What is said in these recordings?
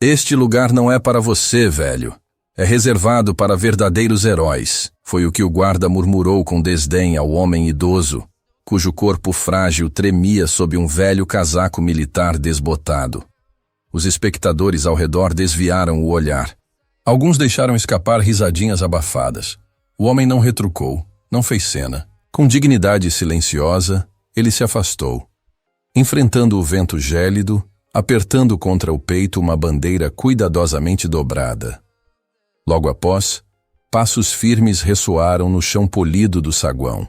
Este lugar não é para você, velho. É reservado para verdadeiros heróis, foi o que o guarda murmurou com desdém ao homem idoso, cujo corpo frágil tremia sob um velho casaco militar desbotado. Os espectadores ao redor desviaram o olhar. Alguns deixaram escapar risadinhas abafadas. O homem não retrucou, não fez cena. Com dignidade silenciosa, ele se afastou, enfrentando o vento gélido, apertando contra o peito uma bandeira cuidadosamente dobrada. Logo após, passos firmes ressoaram no chão polido do saguão.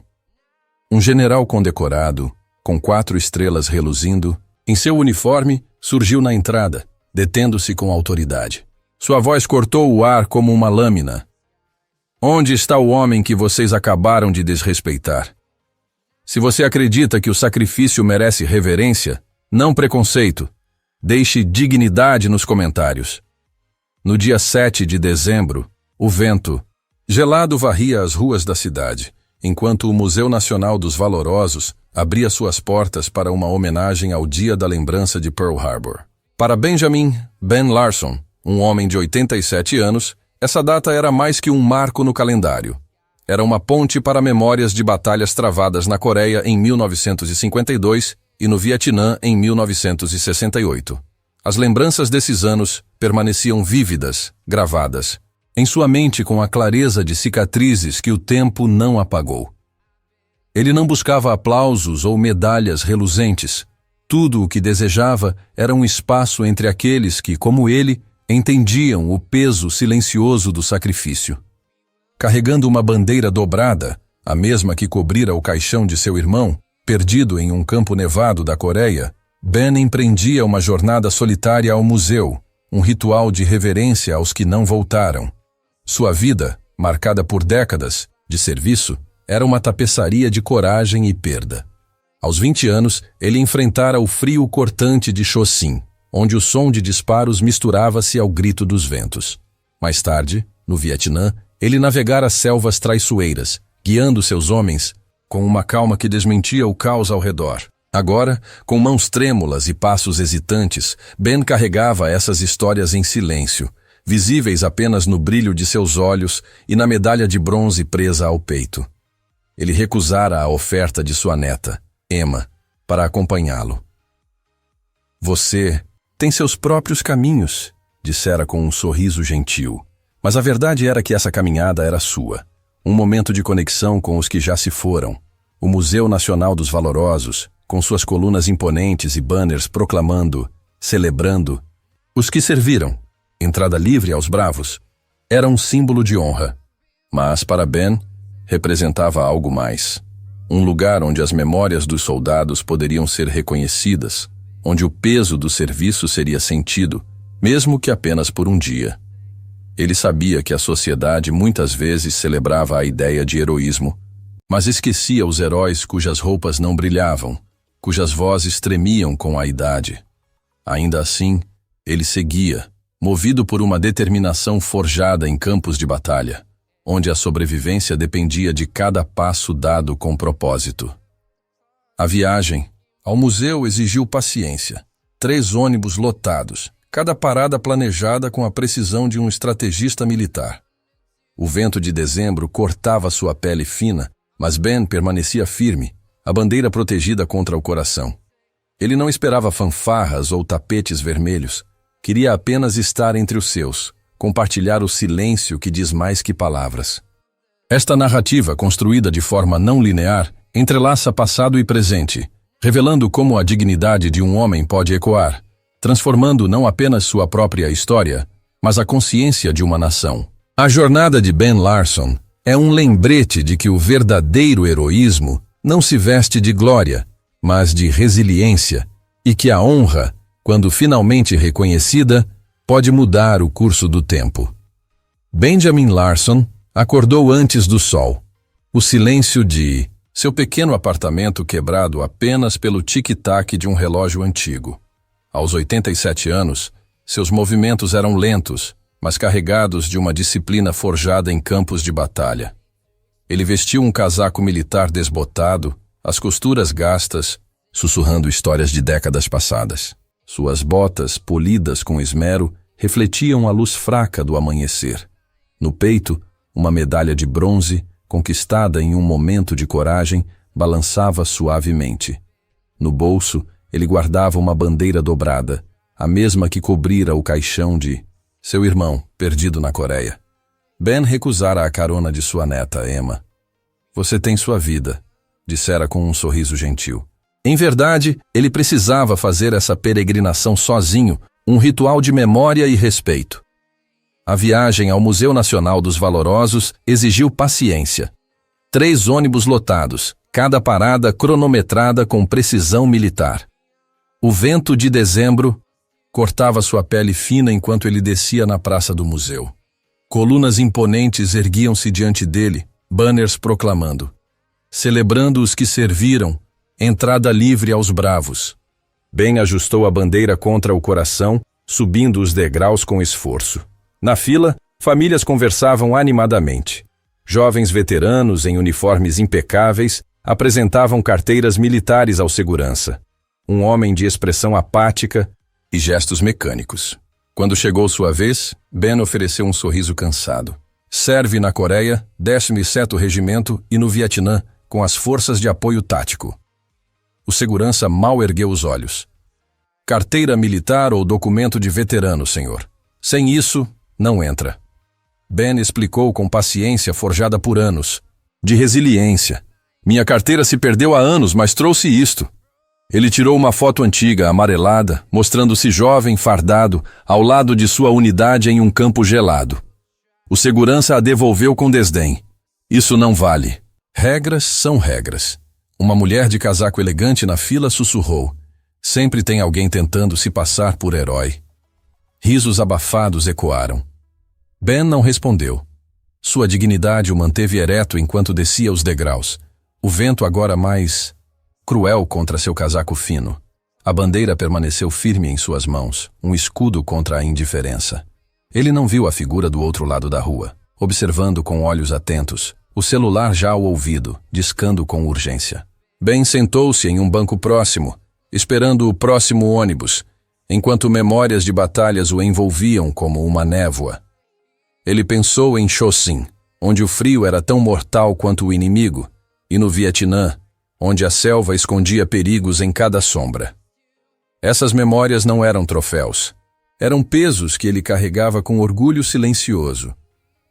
Um general condecorado, com 4 estrelas reluzindo, em seu uniforme, surgiu na entrada, detendo-se com autoridade. Sua voz cortou o ar como uma lâmina. Onde está o homem que vocês acabaram de desrespeitar? Se você acredita que o sacrifício merece reverência, não preconceito, deixe dignidade nos comentários. No dia 7 de dezembro, o vento gelado varria as ruas da cidade, enquanto o Museu Nacional dos Valorosos abria suas portas para uma homenagem ao Dia da Lembrança de Pearl Harbor. Para Benjamin Ben Larson, um homem de 87 anos, essa data era mais que um marco no calendário. Era uma ponte para memórias de batalhas travadas na Coreia em 1952 e no Vietnã em 1968. As lembranças desses anos permaneciam vívidas, gravadas, em sua mente com a clareza de cicatrizes que o tempo não apagou. Ele não buscava aplausos ou medalhas reluzentes. Tudo o que desejava era um espaço entre aqueles que, como ele, entendiam o peso silencioso do sacrifício. Carregando uma bandeira dobrada, a mesma que cobrira o caixão de seu irmão, perdido em um campo nevado da Coreia, Ben empreendia uma jornada solitária ao museu, um ritual de reverência aos que não voltaram. Sua vida, marcada por décadas de serviço, era uma tapeçaria de coragem e perda. Aos 20 anos, ele enfrentara o frio cortante de Chosin, onde o som de disparos misturava-se ao grito dos ventos. Mais tarde, no Vietnã, ele navegara selvas traiçoeiras, guiando seus homens com uma calma que desmentia o caos ao redor. Agora, com mãos trêmulas e passos hesitantes, Ben carregava essas histórias em silêncio, visíveis apenas no brilho de seus olhos e na medalha de bronze presa ao peito. Ele recusara a oferta de sua neta, Emma, para acompanhá-lo. Você tem seus próprios caminhos, dissera com um sorriso gentil. Mas a verdade era que essa caminhada era sua. Um momento de conexão com os que já se foram. O Museu Nacional dos Valorosos, com suas colunas imponentes e banners proclamando, celebrando. Os que serviram, entrada livre aos bravos, era um símbolo de honra. Mas, para Ben, representava algo mais. Um lugar onde as memórias dos soldados poderiam ser reconhecidas, onde o peso do serviço seria sentido, mesmo que apenas por um dia. Ele sabia que a sociedade muitas vezes celebrava a ideia de heroísmo, mas esquecia os heróis cujas roupas não brilhavam, cujas vozes tremiam com a idade. Ainda assim, ele seguia, movido por uma determinação forjada em campos de batalha, onde a sobrevivência dependia de cada passo dado com propósito. A viagem ao museu exigiu paciência. 3 ônibus lotados, cada parada planejada com a precisão de um estrategista militar. O vento de dezembro cortava sua pele fina, mas Ben permanecia firme, a bandeira protegida contra o coração. Ele não esperava fanfarras ou tapetes vermelhos. Queria apenas estar entre os seus, compartilhar o silêncio que diz mais que palavras. Esta narrativa, construída de forma não linear, entrelaça passado e presente, revelando como a dignidade de um homem pode ecoar, transformando não apenas sua própria história, mas a consciência de uma nação. A jornada de Ben Larson é um lembrete de que o verdadeiro heroísmo não se veste de glória, mas de resiliência, e que a honra, quando finalmente reconhecida, pode mudar o curso do tempo. Benjamin Larson acordou antes do sol. O silêncio de seu pequeno apartamento quebrado apenas pelo tic-tac de um relógio antigo. Aos 87 anos, seus movimentos eram lentos, mas carregados de uma disciplina forjada em campos de batalha. Ele vestiu um casaco militar desbotado, as costuras gastas, sussurrando histórias de décadas passadas. Suas botas, polidas com esmero, refletiam a luz fraca do amanhecer. No peito, uma medalha de bronze, conquistada em um momento de coragem, balançava suavemente. No bolso, ele guardava uma bandeira dobrada, a mesma que cobrira o caixão de seu irmão, perdido na Coreia. Ben recusara a carona de sua neta, Emma. Você tem sua vida, dissera com um sorriso gentil. Em verdade, ele precisava fazer essa peregrinação sozinho, um ritual de memória e respeito. A viagem ao Museu Nacional dos Valorosos exigiu paciência. 3 ônibus lotados, cada parada cronometrada com precisão militar. O vento de dezembro cortava sua pele fina enquanto ele descia na praça do museu. Colunas imponentes erguiam-se diante dele, banners proclamando: celebrando os que serviram, entrada livre aos bravos. Ben ajustou a bandeira contra o coração, subindo os degraus com esforço. Na fila, famílias conversavam animadamente. Jovens veteranos em uniformes impecáveis apresentavam carteiras militares ao segurança. Um homem de expressão apática e gestos mecânicos. Quando chegou sua vez, Ben ofereceu um sorriso cansado. Serve na Coreia, 17º Regimento e no Vietnã, com as forças de apoio tático. O segurança mal ergueu os olhos. Carteira militar ou documento de veterano, senhor. Sem isso, não entra. Ben explicou com paciência forjada por anos. De resiliência. Minha carteira se perdeu há anos, mas trouxe isto. Ele tirou uma foto antiga, amarelada, mostrando-se jovem, fardado, ao lado de sua unidade em um campo gelado. O segurança a devolveu com desdém. Isso não vale. Regras são regras. Uma mulher de casaco elegante na fila sussurrou. Sempre tem alguém tentando se passar por herói. Risos abafados ecoaram. Ben não respondeu. Sua dignidade o manteve ereto enquanto descia os degraus. O vento agora mais cruel contra seu casaco fino. A bandeira permaneceu firme em suas mãos, um escudo contra a indiferença. Ele não viu a figura do outro lado da rua, observando com olhos atentos, o celular já ao ouvido, discando com urgência. Ben sentou-se em um banco próximo, esperando o próximo ônibus, enquanto memórias de batalhas o envolviam como uma névoa. Ele pensou em Chosin, onde o frio era tão mortal quanto o inimigo, e no Vietnã, onde a selva escondia perigos em cada sombra. Essas memórias não eram troféus. Eram pesos que ele carregava com orgulho silencioso.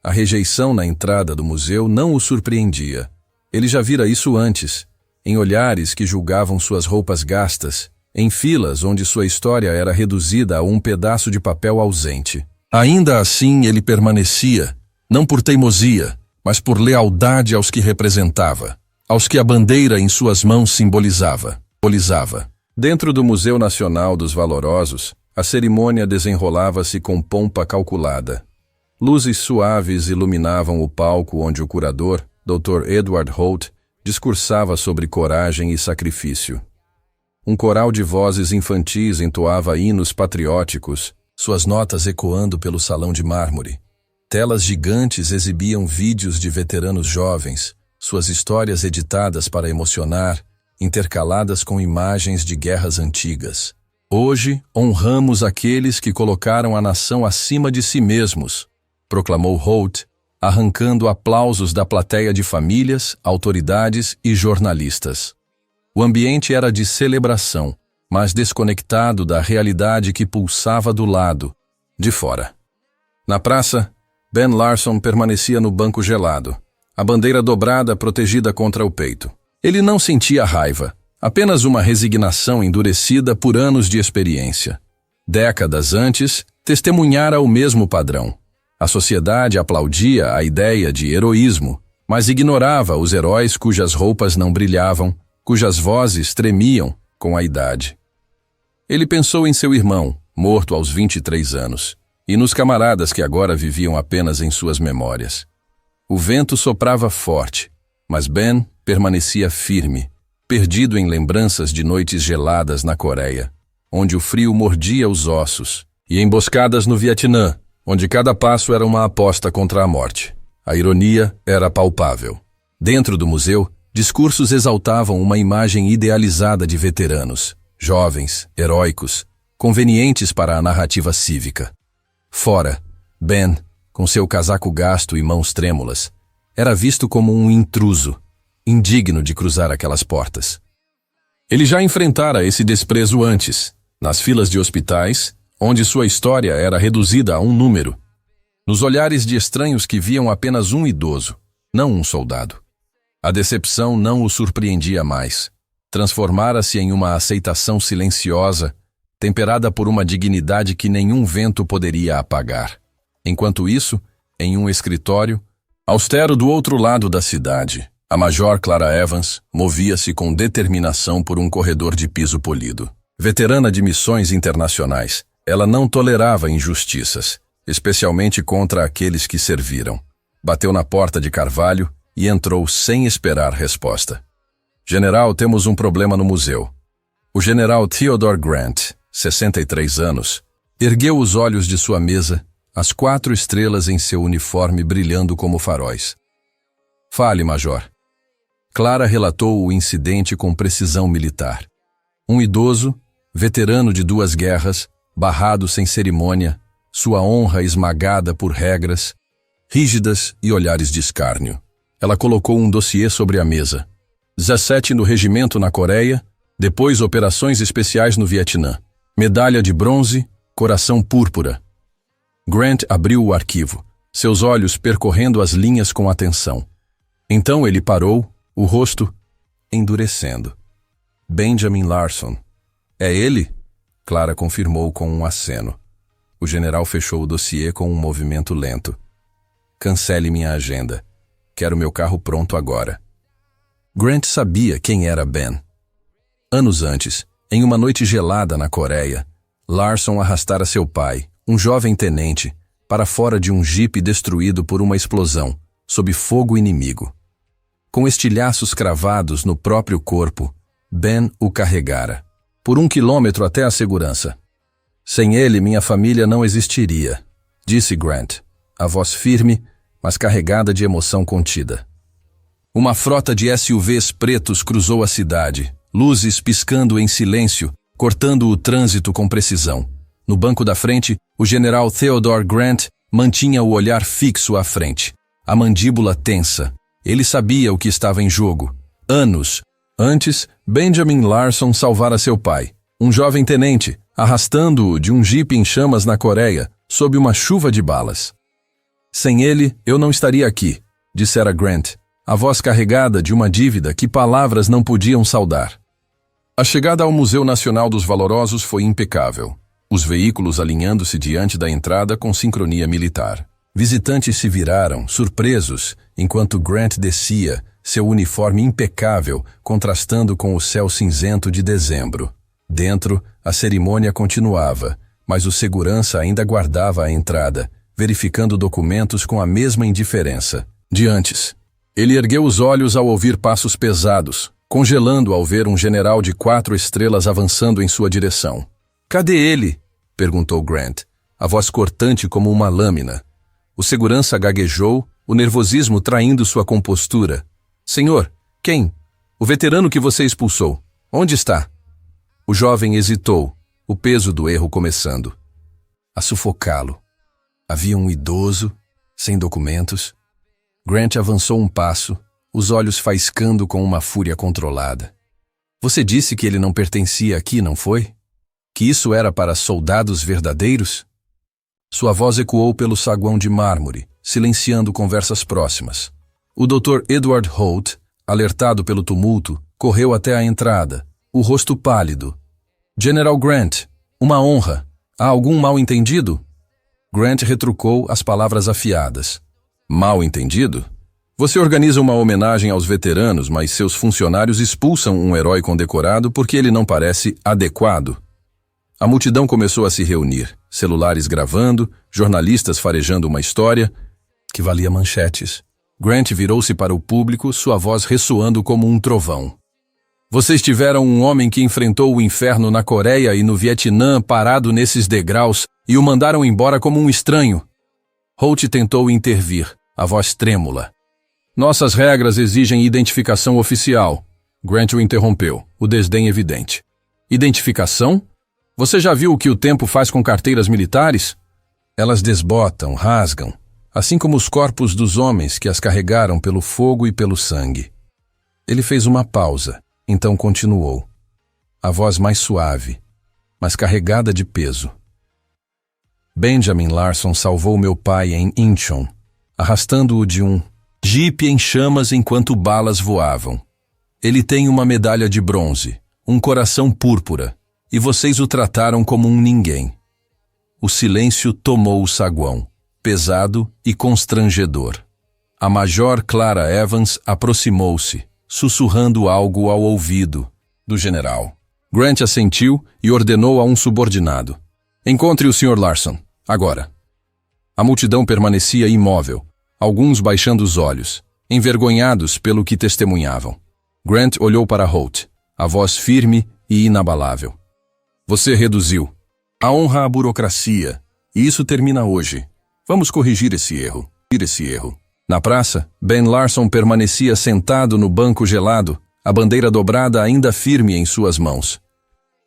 A rejeição na entrada do museu não o surpreendia. Ele já vira isso antes, em olhares que julgavam suas roupas gastas, em filas onde sua história era reduzida a um pedaço de papel ausente. Ainda assim ele permanecia, não por teimosia, mas por lealdade aos que representava, aos que a bandeira em suas mãos simbolizava. Dentro do Museu Nacional dos Valorosos, a cerimônia desenrolava-se com pompa calculada. Luzes suaves iluminavam o palco onde o curador, Dr. Edward Holt, discursava sobre coragem e sacrifício. Um coral de vozes infantis entoava hinos patrióticos, suas notas ecoando pelo salão de mármore. Telas gigantes exibiam vídeos de veteranos jovens, suas histórias editadas para emocionar, intercaladas com imagens de guerras antigas. Hoje, honramos aqueles que colocaram a nação acima de si mesmos, proclamou Holt, arrancando aplausos da plateia de famílias, autoridades e jornalistas. O ambiente era de celebração, mas desconectado da realidade que pulsava do lado, de fora. Na praça, Ben Larson permanecia no banco gelado, a bandeira dobrada protegida contra o peito. Ele não sentia raiva, apenas uma resignação endurecida por anos de experiência. Décadas antes, testemunhara o mesmo padrão. A sociedade aplaudia a ideia de heroísmo, mas ignorava os heróis cujas roupas não brilhavam, cujas vozes tremiam com a idade. Ele pensou em seu irmão, morto aos 23 anos, e nos camaradas que agora viviam apenas em suas memórias. O vento soprava forte, mas Ben permanecia firme, perdido em lembranças de noites geladas na Coreia, onde o frio mordia os ossos, e emboscadas no Vietnã, onde cada passo era uma aposta contra a morte. A ironia era palpável. Dentro do museu, discursos exaltavam uma imagem idealizada de veteranos, jovens, heróicos, convenientes para a narrativa cívica. Fora, Ben, com seu casaco gasto e mãos trêmulas, era visto como um intruso, indigno de cruzar aquelas portas. Ele já enfrentara esse desprezo antes, nas filas de hospitais, onde sua história era reduzida a um número, nos olhares de estranhos que viam apenas um idoso, não um soldado. A decepção não o surpreendia mais. Transformara-se em uma aceitação silenciosa, temperada por uma dignidade que nenhum vento poderia apagar. Enquanto isso, em um escritório, austero do outro lado da cidade, a Major Clara Evans movia-se com determinação por um corredor de piso polido. Veterana de missões internacionais, ela não tolerava injustiças, especialmente contra aqueles que serviram. Bateu na porta de Carvalho e entrou sem esperar resposta. General, temos um problema no museu. O general Theodore Grant, 63 anos, ergueu os olhos de sua mesa, as 4 estrelas em seu uniforme brilhando como faróis. Fale, Major. Clara relatou o incidente com precisão militar. Um idoso, veterano de 2 guerras, barrado sem cerimônia, sua honra esmagada por regras, rígidas e olhares de escárnio. Ela colocou um dossiê sobre a mesa. 17 no regimento na Coreia, depois operações especiais no Vietnã. Medalha de bronze, coração púrpura. Grant abriu o arquivo, seus olhos percorrendo as linhas com atenção. Então ele parou, o rosto endurecendo. Benjamin Larson. É ele? Clara confirmou com um aceno. O general fechou o dossiê com um movimento lento. Cancele minha agenda. Quero meu carro pronto agora. Grant sabia quem era Ben. Anos antes, em uma noite gelada na Coreia, Larson arrastara seu pai, um jovem tenente, para fora de um jipe destruído por uma explosão, sob fogo inimigo. Com estilhaços cravados no próprio corpo, Ben o carregara, por 1 quilômetro até a segurança. Sem ele, minha família não existiria, disse Grant, a voz firme, mas carregada de emoção contida. Uma frota de SUVs pretos cruzou a cidade, luzes piscando em silêncio, cortando o trânsito com precisão. No banco da frente, o general Theodore Grant mantinha o olhar fixo à frente, a mandíbula tensa. Ele sabia o que estava em jogo. Anos antes, Benjamin Larson salvara seu pai, um jovem tenente, arrastando-o de um jipe em chamas na Coreia, sob uma chuva de balas. Sem ele, eu não estaria aqui, dissera Grant, a voz carregada de uma dívida que palavras não podiam saldar. A chegada ao Museu Nacional dos Valorosos foi impecável, os veículos alinhando-se diante da entrada com sincronia militar. Visitantes se viraram, surpresos, enquanto Grant descia, seu uniforme impecável contrastando com o céu cinzento de dezembro. Dentro, a cerimônia continuava, mas o segurança ainda guardava a entrada, verificando documentos com a mesma indiferença de antes. Ele ergueu os olhos ao ouvir passos pesados, congelando ao ver um general de 4 estrelas avançando em sua direção. Cadê ele? Perguntou Grant, a voz cortante como uma lâmina. O segurança gaguejou, o nervosismo traindo sua compostura. Senhor, quem? O veterano que você expulsou. Onde está? O jovem hesitou, o peso do erro começando a sufocá-lo. Havia um idoso, sem documentos. Grant avançou um passo, os olhos faiscando com uma fúria controlada. Você disse que ele não pertencia aqui, não foi? Que isso era para soldados verdadeiros? Sua voz ecoou pelo saguão de mármore, silenciando conversas próximas. O Dr. Edward Holt, alertado pelo tumulto, correu até a entrada, o rosto pálido. General Grant, uma honra. Há algum mal-entendido? Grant retrucou as palavras afiadas. Mal-entendido? Você organiza uma homenagem aos veteranos, mas seus funcionários expulsam um herói condecorado porque ele não parece adequado. A multidão começou a se reunir, celulares gravando, jornalistas farejando uma história que valia manchetes. Grant virou-se para o público, sua voz ressoando como um trovão. Vocês tiveram um homem que enfrentou o inferno na Coreia e no Vietnã parado nesses degraus e o mandaram embora como um estranho. Holt tentou intervir, a voz trêmula. Nossas regras exigem identificação oficial. Grant o interrompeu, o desdém evidente. Identificação? Você já viu o que o tempo faz com carteiras militares? Elas desbotam, rasgam, assim como os corpos dos homens que as carregaram pelo fogo e pelo sangue. Ele fez uma pausa, então continuou. A voz mais suave, mas carregada de peso. Benjamin Larson salvou meu pai em Incheon, arrastando-o de um jipe em chamas enquanto balas voavam. Ele tem uma medalha de bronze, um coração púrpura, e vocês o trataram como um ninguém. O silêncio tomou o saguão, pesado e constrangedor. A Major Clara Evans aproximou-se, sussurrando algo ao ouvido do general. Grant assentiu e ordenou a um subordinado. Encontre o Sr. Larson, agora. A multidão permanecia imóvel, alguns baixando os olhos, envergonhados pelo que testemunhavam. Grant olhou para Holt, a voz firme e inabalável. Você reduziu a honra à burocracia, e isso termina hoje. Vamos corrigir esse erro. Na praça, Ben Larson permanecia sentado no banco gelado, a bandeira dobrada ainda firme em suas mãos.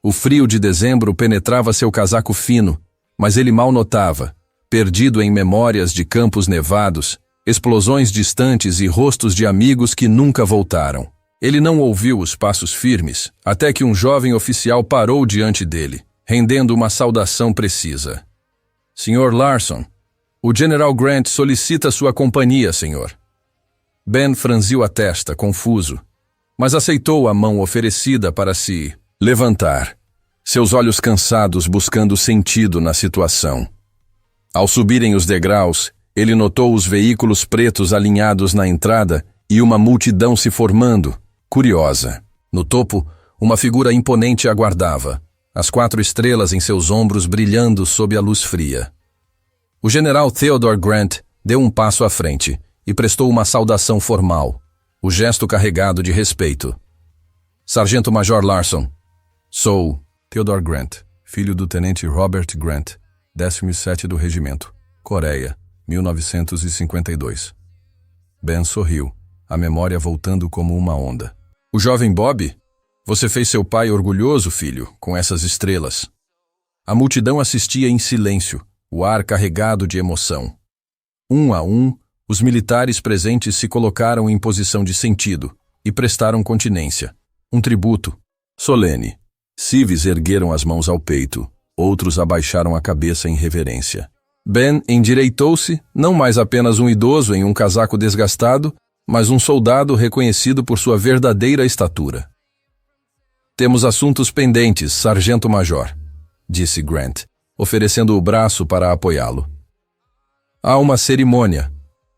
O frio de dezembro penetrava seu casaco fino, mas ele mal notava, perdido em memórias de campos nevados, explosões distantes e rostos de amigos que nunca voltaram. Ele não ouviu os passos firmes, até que um jovem oficial parou diante dele, rendendo uma saudação precisa. Sr. Larson, o General Grant solicita sua companhia, senhor. Ben franziu a testa, confuso, mas aceitou a mão oferecida para se levantar, seus olhos cansados buscando sentido na situação. Ao subirem os degraus, ele notou os veículos pretos alinhados na entrada e uma multidão se formando, curiosa. No topo, uma figura imponente aguardava, as 4 estrelas em seus ombros brilhando sob a luz fria. O general Theodore Grant deu um passo à frente e prestou uma saudação formal, o gesto carregado de respeito. Sargento-Major Larson, sou Theodore Grant, filho do tenente Robert Grant, 17º do Regimento, Coreia, 1952. Ben sorriu, a memória voltando como uma onda. O jovem Bob? Você fez seu pai orgulhoso, filho, com essas estrelas. A multidão assistia em silêncio, o ar carregado de emoção. Um a um, os militares presentes se colocaram em posição de sentido e prestaram continência, um tributo solene. Civis ergueram as mãos ao peito, outros abaixaram a cabeça em reverência. Ben endireitou-se, não mais apenas um idoso em um casaco desgastado, mas um soldado reconhecido por sua verdadeira estatura. Temos assuntos pendentes, Sargento-Major, disse Grant, oferecendo o braço para apoiá-lo. Há uma cerimônia,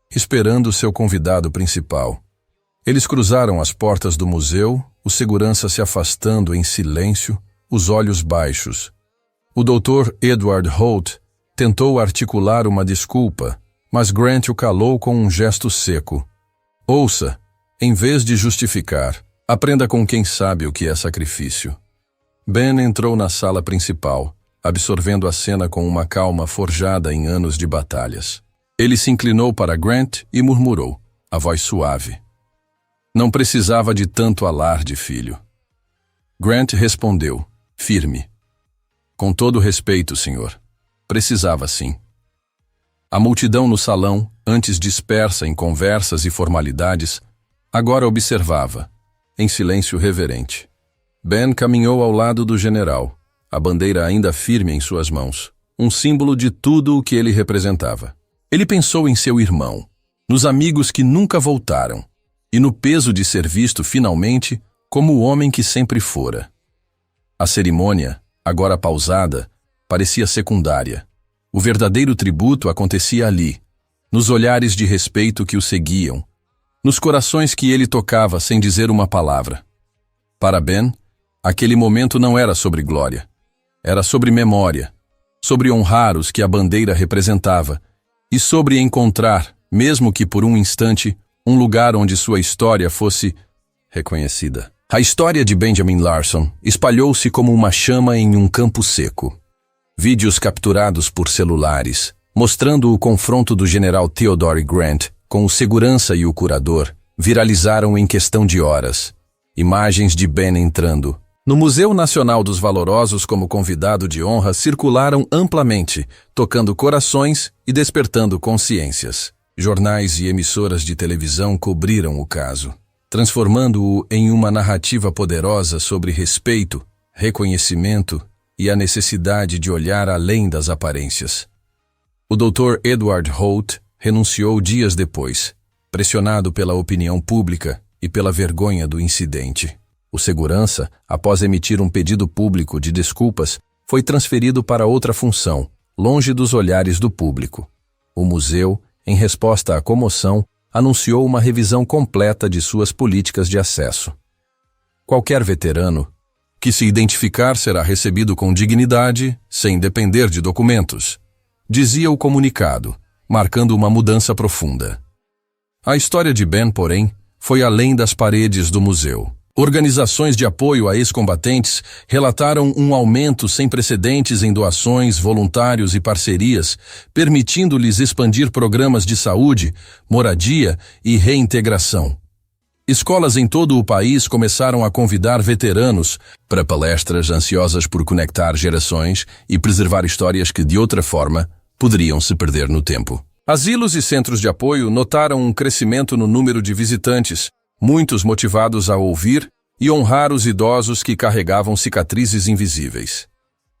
esperando seu convidado principal. Eles cruzaram as portas do museu, o segurança se afastando em silêncio, os olhos baixos. O Dr. Edward Holt tentou articular uma desculpa, mas Grant o calou com um gesto seco. Ouça, em vez de justificar, aprenda com quem sabe o que é sacrifício. Ben entrou na sala principal, absorvendo a cena com uma calma forjada em anos de batalhas. Ele se inclinou para Grant e murmurou, a voz suave. Não precisava de tanto alarde, filho. Grant respondeu, firme. Com todo respeito, senhor. Precisava sim. A multidão no salão, antes dispersa em conversas e formalidades, agora observava, em silêncio reverente. Ben caminhou ao lado do general, a bandeira ainda firme em suas mãos, um símbolo de tudo o que ele representava. Ele pensou em seu irmão, nos amigos que nunca voltaram, e no peso de ser visto finalmente como o homem que sempre fora. A cerimônia, agora pausada, parecia secundária. O verdadeiro tributo acontecia ali, nos olhares de respeito que o seguiam, nos corações que ele tocava sem dizer uma palavra. Para Ben, aquele momento não era sobre glória, era sobre memória, sobre honrar os que a bandeira representava e sobre encontrar, mesmo que por um instante, um lugar onde sua história fosse reconhecida. A história de Benjamin Larson espalhou-se como uma chama em um campo seco. Vídeos capturados por celulares, mostrando o confronto do general Theodore Grant com o segurança e o curador, viralizaram em questão de horas. Imagens de Ben entrando, No Museu Nacional dos Valorosos, como convidado de honra, circularam amplamente, tocando corações e despertando consciências. Jornais e emissoras de televisão cobriram o caso, transformando-o em uma narrativa poderosa sobre respeito, reconhecimento e a necessidade de olhar além das aparências. O Dr. Edward Holt renunciou dias depois, pressionado pela opinião pública e pela vergonha do incidente. O segurança, após emitir um pedido público de desculpas, foi transferido para outra função, longe dos olhares do público. O museu, em resposta à comoção, anunciou uma revisão completa de suas políticas de acesso. Qualquer veterano que se identificar será recebido com dignidade, sem depender de documentos, dizia o comunicado, marcando uma mudança profunda. A história de Ben, porém, foi além das paredes do museu. Organizações de apoio a ex-combatentes relataram um aumento sem precedentes em doações, voluntários e parcerias, permitindo-lhes expandir programas de saúde, moradia e reintegração. Escolas em todo o país começaram a convidar veteranos para palestras ansiosas por conectar gerações e preservar histórias que, de outra forma, poderiam se perder no tempo. Asilos e centros de apoio notaram um crescimento no número de visitantes, muitos motivados a ouvir e honrar os idosos que carregavam cicatrizes invisíveis.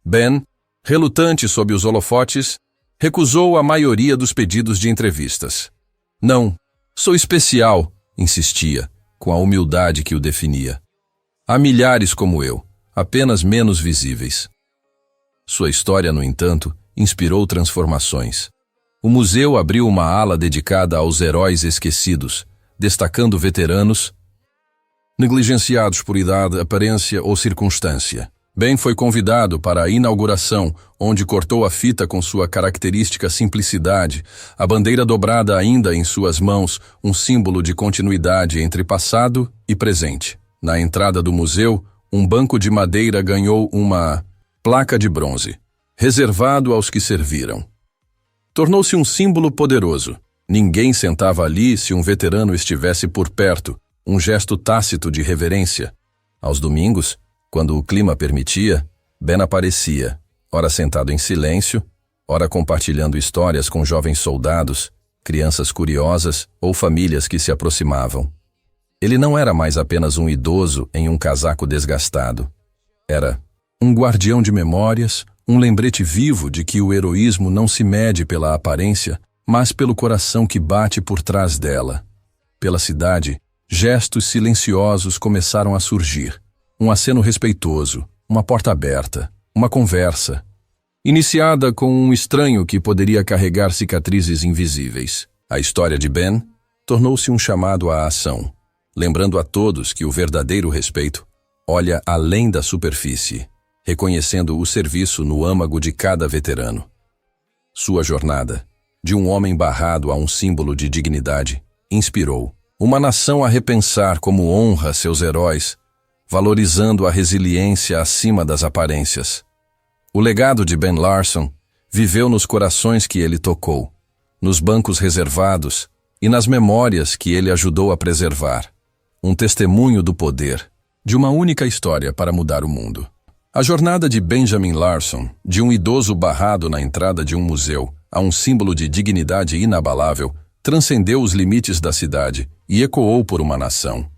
Ben, relutante sob os holofotes, recusou a maioria dos pedidos de entrevistas. Não, sou especial, insistia, com a humildade que o definia. Há milhares como eu, apenas menos visíveis. Sua história, no entanto, inspirou transformações. O museu abriu uma ala dedicada aos heróis esquecidos, destacando veteranos negligenciados por idade, aparência ou circunstância. Ben foi convidado para a inauguração, onde cortou a fita com sua característica simplicidade, a bandeira dobrada ainda em suas mãos, um símbolo de continuidade entre passado e presente. Na entrada do museu, um banco de madeira ganhou uma placa de bronze, reservado aos que serviram. Tornou-se um símbolo poderoso. Ninguém sentava ali se um veterano estivesse por perto, um gesto tácito de reverência. Aos domingos, quando o clima permitia, Ben aparecia, ora sentado em silêncio, ora compartilhando histórias com jovens soldados, crianças curiosas ou famílias que se aproximavam. Ele não era mais apenas um idoso em um casaco desgastado. Era um guardião de memórias, um lembrete vivo de que o heroísmo não se mede pela aparência, mas pelo coração que bate por trás dela. Pela cidade, gestos silenciosos começaram a surgir. Um aceno respeitoso, uma porta aberta, uma conversa, iniciada com um estranho que poderia carregar cicatrizes invisíveis. A história de Ben tornou-se um chamado à ação, lembrando a todos que o verdadeiro respeito olha além da superfície, reconhecendo o serviço no âmago de cada veterano. Sua jornada, de um homem barrado a um símbolo de dignidade, inspirou uma nação a repensar como honra seus heróis, valorizando a resiliência acima das aparências. O legado de Ben Larson viveu nos corações que ele tocou, nos bancos reservados e nas memórias que ele ajudou a preservar. Um testemunho do poder de uma única história para mudar o mundo. A jornada de Benjamin Larson, de um idoso barrado na entrada de um museu a um símbolo de dignidade inabalável, transcendeu os limites da cidade e ecoou por uma nação.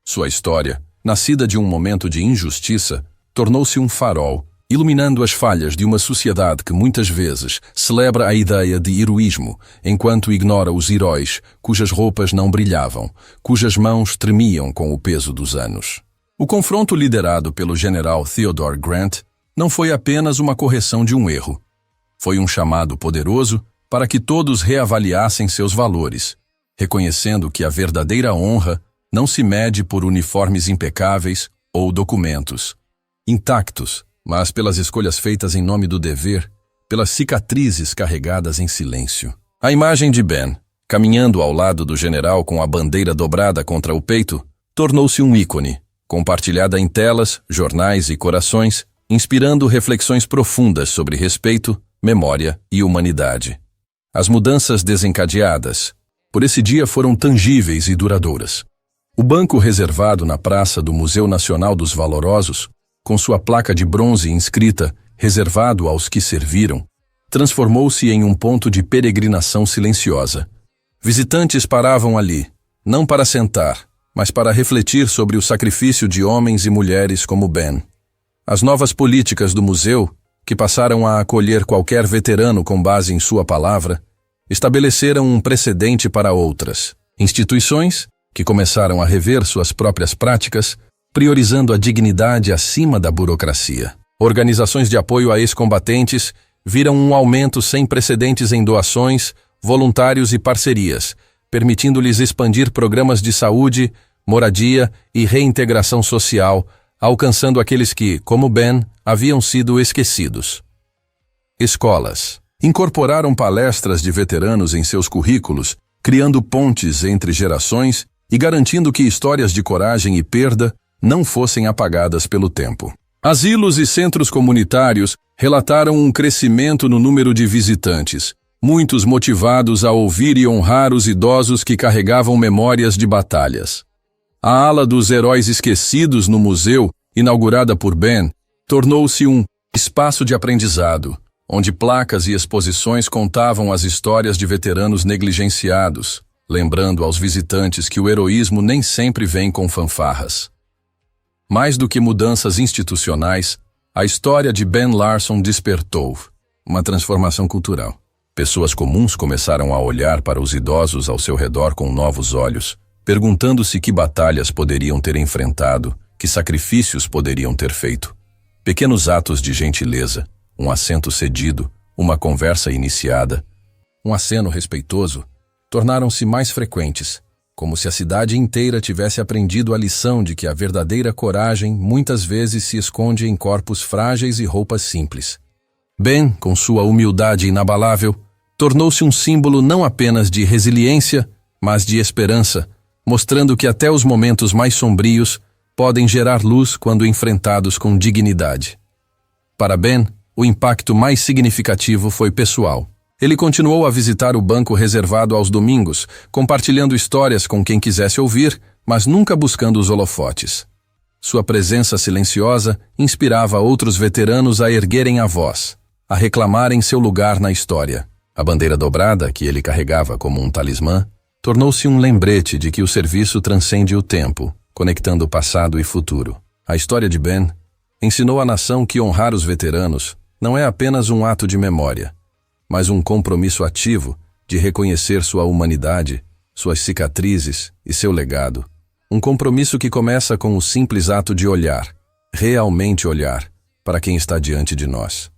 Sua história, nascida de um momento de injustiça, tornou-se um farol, iluminando as falhas de uma sociedade que muitas vezes celebra a ideia de heroísmo, enquanto ignora os heróis cujas roupas não brilhavam, cujas mãos tremiam com o peso dos anos. O confronto liderado pelo general Theodore Grant não foi apenas uma correção de um erro. Foi um chamado poderoso para que todos reavaliassem seus valores, reconhecendo que a verdadeira honra não se mede por uniformes impecáveis ou documentos intactos, mas pelas escolhas feitas em nome do dever, pelas cicatrizes carregadas em silêncio. A imagem de Ben, caminhando ao lado do general com a bandeira dobrada contra o peito, tornou-se um ícone, compartilhada em telas, jornais e corações, inspirando reflexões profundas sobre respeito, memória e humanidade. As mudanças desencadeadas por esse dia foram tangíveis e duradouras. O banco reservado na praça do Museu Nacional dos Valorosos com sua placa de bronze inscrita "Reservado aos que serviram", transformou-se em um ponto de peregrinação silenciosa. Visitantes paravam ali, não para sentar, mas para refletir sobre o sacrifício de homens e mulheres como Ben. As novas políticas do museu, que passaram a acolher qualquer veterano com base em sua palavra, estabeleceram um precedente para outras instituições que começaram a rever suas próprias práticas, priorizando a dignidade acima da burocracia. Organizações de apoio a ex-combatentes viram um aumento sem precedentes em doações, voluntários e parcerias, permitindo-lhes expandir programas de saúde, moradia e reintegração social, alcançando aqueles que, como Ben, haviam sido esquecidos. Escolas incorporaram palestras de veteranos em seus currículos, criando pontes entre gerações e garantindo que histórias de coragem e perda não fossem apagadas pelo tempo. Asilos e centros comunitários relataram um crescimento no número de visitantes, muitos motivados a ouvir e honrar os idosos que carregavam memórias de batalhas. A ala dos heróis esquecidos no museu, inaugurada por Ben, tornou-se um espaço de aprendizado, onde placas e exposições contavam as histórias de veteranos negligenciados, lembrando aos visitantes que o heroísmo nem sempre vem com fanfarras. Mais do que mudanças institucionais, a história de Ben Larson despertou uma transformação cultural. Pessoas comuns começaram a olhar para os idosos ao seu redor com novos olhos, perguntando-se que batalhas poderiam ter enfrentado, que sacrifícios poderiam ter feito. Pequenos atos de gentileza, um assento cedido, uma conversa iniciada, um aceno respeitoso, tornaram-se mais frequentes, como se a cidade inteira tivesse aprendido a lição de que a verdadeira coragem muitas vezes se esconde em corpos frágeis e roupas simples. Ben, com sua humildade inabalável, tornou-se um símbolo não apenas de resiliência, mas de esperança, mostrando que até os momentos mais sombrios podem gerar luz quando enfrentados com dignidade. Para Ben, o impacto mais significativo foi pessoal. Ele continuou a visitar o banco reservado aos domingos, compartilhando histórias com quem quisesse ouvir, mas nunca buscando os holofotes. Sua presença silenciosa inspirava outros veteranos a erguerem a voz, a reclamarem seu lugar na história. A bandeira dobrada, que ele carregava como um talismã, tornou-se um lembrete de que o serviço transcende o tempo, conectando passado e futuro. A história de Ben ensinou à nação que honrar os veteranos não é apenas um ato de memória, mas um compromisso ativo de reconhecer sua humanidade, suas cicatrizes e seu legado. Um compromisso que começa com o simples ato de olhar, realmente olhar, para quem está diante de nós.